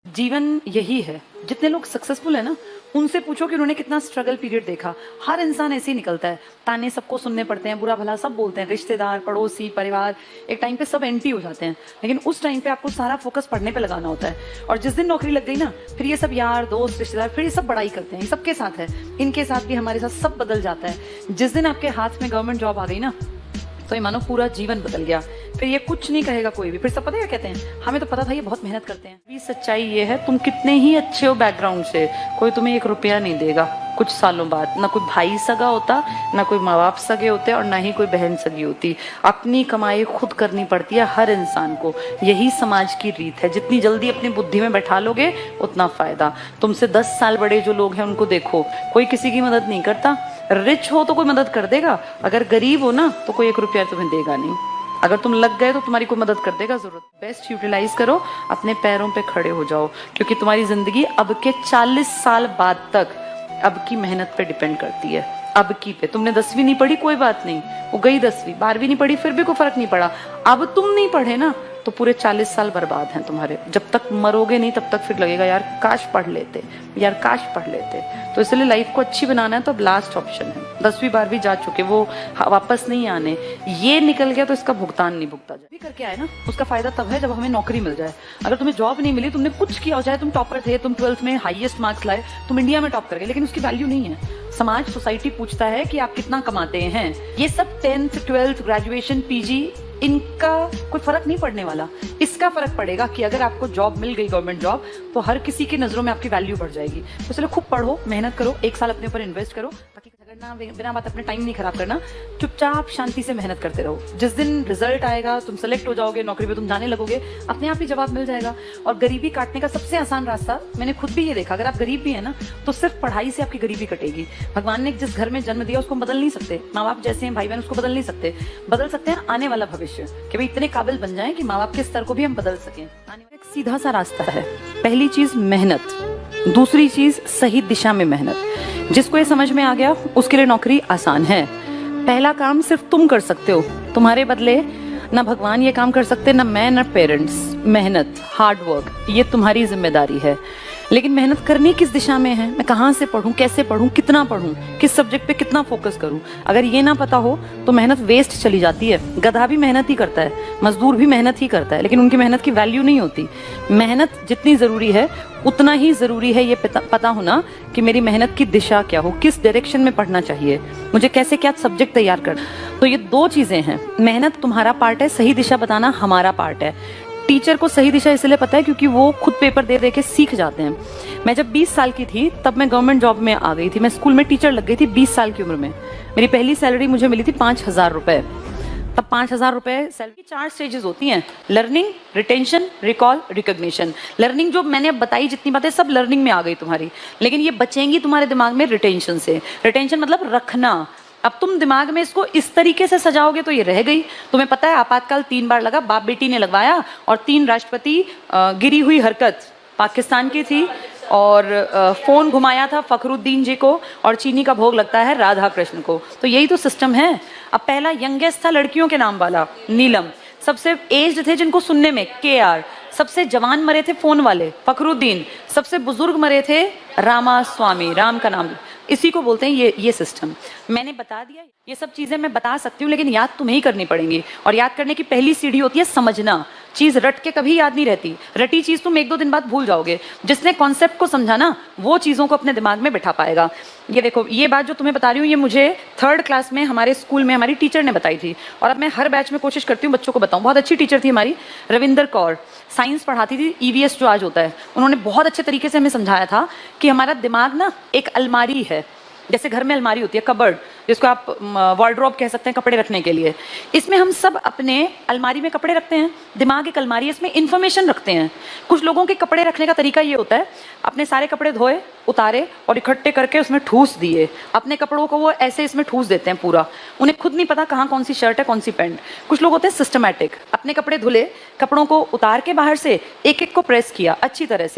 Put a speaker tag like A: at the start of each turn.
A: जीवन यही है। जितने लोग सक्सेसफुल है ना, उनसे पूछो कि उन्होंने कितना स्ट्रगल पीरियड देखा। हर इंसान ऐसे ही निकलता है। ताने सबको सुनने पड़ते हैं, बुरा भला सब बोलते हैं, रिश्तेदार, पड़ोसी, परिवार, एक टाइम पे सब एंटी हो जाते हैं। लेकिन उस टाइम पे आपको सारा फोकस पढ़ने पे लगाना होता है। और जिस दिन नौकरी लग गई ना, फिर ये सब यार दोस्त रिश्तेदार फिर ये सब बड़ाई करते हैं। ये सबके साथ है, इनके साथ भी हमारे साथ सब बदल जाता है। जिस दिन आपके हाथ में गवर्नमेंट जॉब आ गई ना, तो ये मानो पूरा जीवन बदल गया। फिर ये कुछ नहीं कहेगा कोई भी। फिर सब पता है क्या कहते हैं, हमें तो पता था ये बहुत मेहनत करते हैं। भी सच्चाई ये है, तुम कितने ही अच्छे हो बैकग्राउंड से, कोई तुम्हें 1 रुपया नहीं देगा कुछ सालों बाद। ना कोई भाई सगा होता, ना कोई माँ बाप सगे होते, और ना ही कोई बहन सगी होती। अपनी कमाई खुद करनी पड़ती है हर इंसान को। यही समाज की रीत है। जितनी जल्दी अपनी बुद्धि में बैठा लोगे उतना फायदा। तुमसे 10 साल बड़े जो लोग हैं उनको देखो, कोई किसी की मदद नहीं करता। रिच हो तो कोई मदद कर देगा, अगर गरीब हो ना तो कोई 1 रुपया तुम्हें देगा नहीं। अगर तुम लग गए तो तुम्हारी कोई मदद कर देगा जरूरत। बेस्ट यूटिलाइज करो, अपने पैरों पे खड़े हो जाओ, क्योंकि तुम्हारी जिंदगी अब के 40 साल बाद तक अब की मेहनत पे डिपेंड करती है। अब की पे तुमने 10वीं नहीं पढ़ी, कोई बात नहीं, वो गई 10वीं, 12वीं नहीं पढ़ी, फिर भी कोई फर्क नहीं पड़ा। अब तुम नहीं पढ़े ना, तो पूरे 40 साल बर्बाद हैं तुम्हारे। जब तक मरोगे नहीं तब तक फिर लगेगा यार काश पढ़ लेते, यार काश पढ़ लेते। तो इसलिए लाइफ को अच्छी बनाना है तो अब लास्ट ऑप्शन है। 10वीं 12वीं जा चुके, वो वापस नहीं आने। ये निकल गया तो इसका भुगतान नहीं भुगता जाए। भी करके आए ना, उसका फायदा तब है जब हमें नौकरी मिल जाए। अगर तुम्हें जॉब नहीं मिली, तुमने कुछ किया हो, चाहे तुम टॉपर थे, तुम 12th में हाईएस्ट मार्क्स लाए, तुम इंडिया में टॉप कर गए, लेकिन उसकी वैल्यू नहीं है। समाज, सोसाइटी पूछता है कि आप कितना कमाते हैं। ये सब 10th 12th ग्रेजुएशन पीजी, इनका कोई फर्क नहीं पड़ने वाला। इसका फर्क पड़ेगा कि अगर आपको जॉब मिल गई, गवर्नमेंट जॉब, तो हर किसी की नजरों में आपकी वैल्यू बढ़ जाएगी। तो इसलिए खूब पढ़ो, मेहनत करो, 1 साल अपने ऊपर इन्वेस्ट करो, ताकि झगड़ना, बिना बात अपने टाइम नहीं खराब करना। चुपचाप शांति से मेहनत करते रहो। जिस दिन रिजल्ट आएगा, तुम सेलेक्ट हो जाओगे, नौकरी पे तुम जाने लगोगे, अपने आप ही जवाब मिल जाएगा। और गरीबी काटने का सबसे आसान रास्ता, मैंने खुद भी ये देखा, अगर आप गरीब भी है ना, तो सिर्फ पढ़ाई से आपकी गरीबी कटेगी। भगवान ने जिस घर में जन्म दिया उसको बदल नहीं सकते। माँ बाप जैसे हैं, भाई बहन, उसको बदल नहीं सकते। बदल सकते हैं आने वाला भविष्य, कि भाई इतने काबिल बन जाएं कि माँ बाप के स्तर को भी हम बदल सकें। एक सीधा सा रास्ता है। पहली चीज मेहनत, दूसरी चीज सही दिशा में मेहनत। जिसको ये समझ में आ गया उसके लिए नौकरी आसान है। पहला काम सिर्फ तुम कर सकते हो, तुम्हारे बदले ना भगवान ये काम कर सकते, ना मैं, ना पेरेंट्स। मेहनत, हार्ड वर्क, ये तुम्हारी जिम्मेदारी है। लेकिन मेहनत करनी किस दिशा में है, मैं कहाँ से पढ़ूं, कैसे पढ़ूं, कितना पढ़ूं, किस सब्जेक्ट पे कितना फोकस करूं, अगर ये ना पता हो तो मेहनत वेस्ट चली जाती है। गधा भी मेहनत ही करता है, मजदूर भी मेहनत ही करता है, लेकिन उनकी मेहनत की वैल्यू नहीं होती। मेहनत जितनी जरूरी है उतना ही जरूरी है ये पता होना कि मेरी मेहनत की दिशा क्या हो, किस डायरेक्शन में पढ़ना चाहिए, मुझे कैसे क्या सब्जेक्ट तैयार कर। तो ये 2 चीजें हैं। मेहनत तुम्हारा पार्ट है, सही दिशा बताना हमारा पार्ट है। टीचर को सही दिशा इसलिए पता है क्योंकि वो खुद पेपर दे दे के सीख जाते हैं। मैं जब 20 साल की थी तब मैं गवर्नमेंट जॉब में आ गई थी। मैं स्कूल में टीचर लग गई थी 20 साल की उम्र में। मेरी पहली सैलरी मुझे मिली थी 5,000 रुपए। तब 5,000 रुपए सैलरी। 4 स्टेजेस होती हैं, learning, retention, recall, recognition. Learning जो मैंने अब बताई जितनी बातें सब लर्निंग में आ गई तुम्हारी, लेकिन ये बचेंगी तुम्हारे दिमाग में रिटेंशन से। रिटेंशन मतलब रखना। अब तुम दिमाग में इसको इस तरीके से सजाओगे तो ये रह गई। तुम्हें पता है आपातकाल 3 बार लगा, बाप बेटी ने लगवाया, और 3 राष्ट्रपति, गिरी हुई हरकत पाकिस्तान की थी, और फोन घुमाया था फखरुद्दीन जी को, और चीनी का भोग लगता है राधा कृष्ण को। तो यही तो सिस्टम है। अब पहला यंगेस्ट था लड़कियों के नाम वाला, नीलम। सबसे एज्ड थे जिनको सुनने में, KR। सबसे जवान मरे थे फोन वाले, फखरुद्दीन। सबसे बुजुर्ग मरे थे रामा स्वामी, राम का नाम। इसी को बोलते हैं ये सिस्टम। मैंने बता दिया, ये सब चीजें मैं बता सकती हूँ, लेकिन याद तुम्हें ही करनी पड़ेंगी। और याद करने की पहली सीढ़ी होती है समझना। चीज रट के कभी याद नहीं रहती। रटी चीज तुम 1-2 दिन बाद भूल जाओगे। जिसने कॉन्सेप्ट को समझा ना, वो चीजों को अपने दिमाग में बैठा पाएगा। ये देखो, ये बात जो तुम्हें बता रही हूँ, ये मुझे 3rd क्लास में हमारे स्कूल में हमारी टीचर ने बताई थी। और अब मैं हर बैच में कोशिश करती हूँ बच्चों को बताऊँ। बहुत अच्छी टीचर थी हमारी, रविंदर कौर। साइंस पढ़ाती थी, EVS जो आज होता है। उन्होंने बहुत अच्छे तरीके से हमें समझाया था कि हमारा दिमाग ना एक अलमारी है। जैसे घर में अलमारी होती है, कबर्ड, जिसको आप वार्डरोब कह सकते हैं, कपड़े रखने के लिए। इसमें हम सब अपने अलमारी में कपड़े रखते हैं। दिमाग एक अलमारी है, इसमें इंफॉर्मेशन रखते हैं। कुछ लोगों के कपड़े रखने का तरीका ये होता है, अपने सारे कपड़े धोए, उतारे और इकट्ठे करके उसमें ठूस दिए। अपने कपड़ों को वो ऐसे इसमें ठूस देते हैं पूरा। उन्हें खुद नहीं पता कहाँ कौन सी शर्ट है, कौन सी पैंट। कुछ लोग होते हैं सिस्टमैटिक, अपने कपड़े धुले, कपड़ों को उतार के बाहर से एक एक को प्रेस किया अच्छी तरह से।